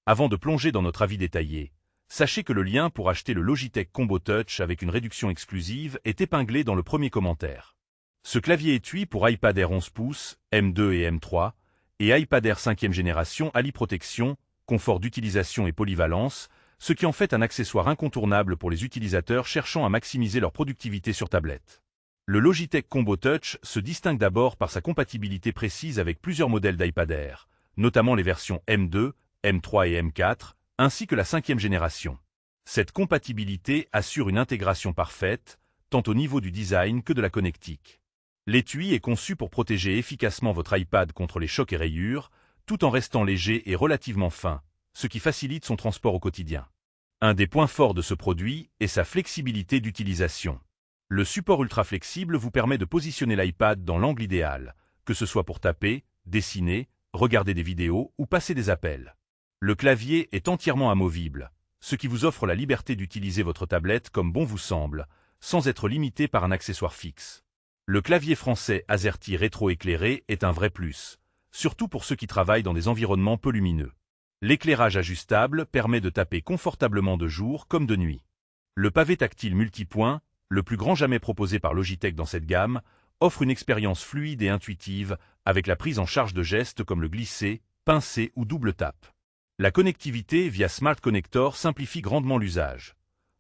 Avant de plonger dans notre avis détaillé, sachez que le lien pour acheter le Logitech Combo Touch avec une réduction exclusive est épinglé dans le premier commentaire. Ce clavier étui pour iPad Air 11 pouces, M2 et M3, et iPad Air 5e génération allie protection, confort d'utilisation et polyvalence, ce qui en fait un accessoire incontournable pour les utilisateurs cherchant à maximiser leur productivité sur tablette. Le Logitech Combo Touch se distingue d'abord par sa compatibilité précise avec plusieurs modèles d'iPad Air, notamment les versions M2, M3 et M4, ainsi que la 5e génération. Cette compatibilité assure une intégration parfaite, tant au niveau du design que de la connectique. L'étui est conçu pour protéger efficacement votre iPad contre les chocs et rayures, tout en restant léger et relativement fin, ce qui facilite son transport au quotidien. Un des points forts de ce produit est sa flexibilité d'utilisation. Le support ultra flexible vous permet de positionner l'iPad dans l'angle idéal, que ce soit pour taper, dessiner, regarder des vidéos ou passer des appels. Le clavier est entièrement amovible, ce qui vous offre la liberté d'utiliser votre tablette comme bon vous semble, sans être limité par un accessoire fixe. Le clavier français AZERTY rétro-éclairé est un vrai plus, surtout pour ceux qui travaillent dans des environnements peu lumineux. L'éclairage ajustable permet de taper confortablement de jour comme de nuit. Le pavé tactile multipoint, le plus grand jamais proposé par Logitech dans cette gamme, offre une expérience fluide et intuitive avec la prise en charge de gestes comme le glisser, pincer ou double tape. La connectivité via Smart Connector simplifie grandement l'usage.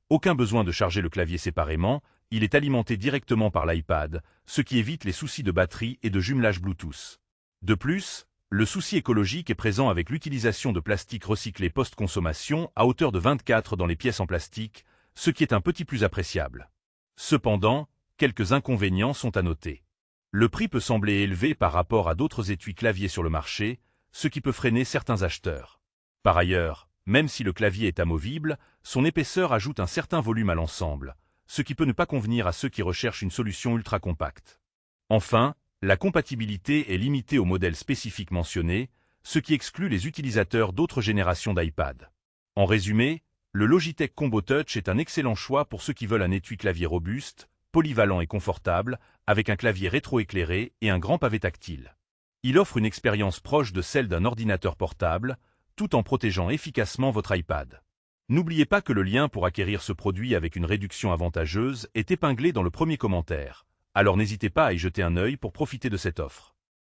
Aucun besoin de charger le clavier séparément, il est alimenté directement par l'iPad, ce qui évite les soucis de batterie et de jumelage Bluetooth. De plus, le souci écologique est présent avec l'utilisation de plastique recyclé post-consommation à hauteur de 24 dans les pièces en plastique, ce qui est un petit plus appréciable. Cependant, quelques inconvénients sont à noter. Le prix peut sembler élevé par rapport à d'autres étuis claviers sur le marché, ce qui peut freiner certains acheteurs. Par ailleurs, même si le clavier est amovible, son épaisseur ajoute un certain volume à l'ensemble, ce qui peut ne pas convenir à ceux qui recherchent une solution ultra compacte. Enfin, la compatibilité est limitée aux modèles spécifiques mentionnés, ce qui exclut les utilisateurs d'autres générations d'iPad. En résumé, le Logitech Combo Touch est un excellent choix pour ceux qui veulent un étui clavier robuste, polyvalent et confortable, avec un clavier rétro-éclairé et un grand pavé tactile. Il offre une expérience proche de celle d'un ordinateur portable, tout en protégeant efficacement votre iPad. N'oubliez pas que le lien pour acquérir ce produit avec une réduction avantageuse est épinglé dans le premier commentaire, alors n'hésitez pas à y jeter un œil pour profiter de cette offre.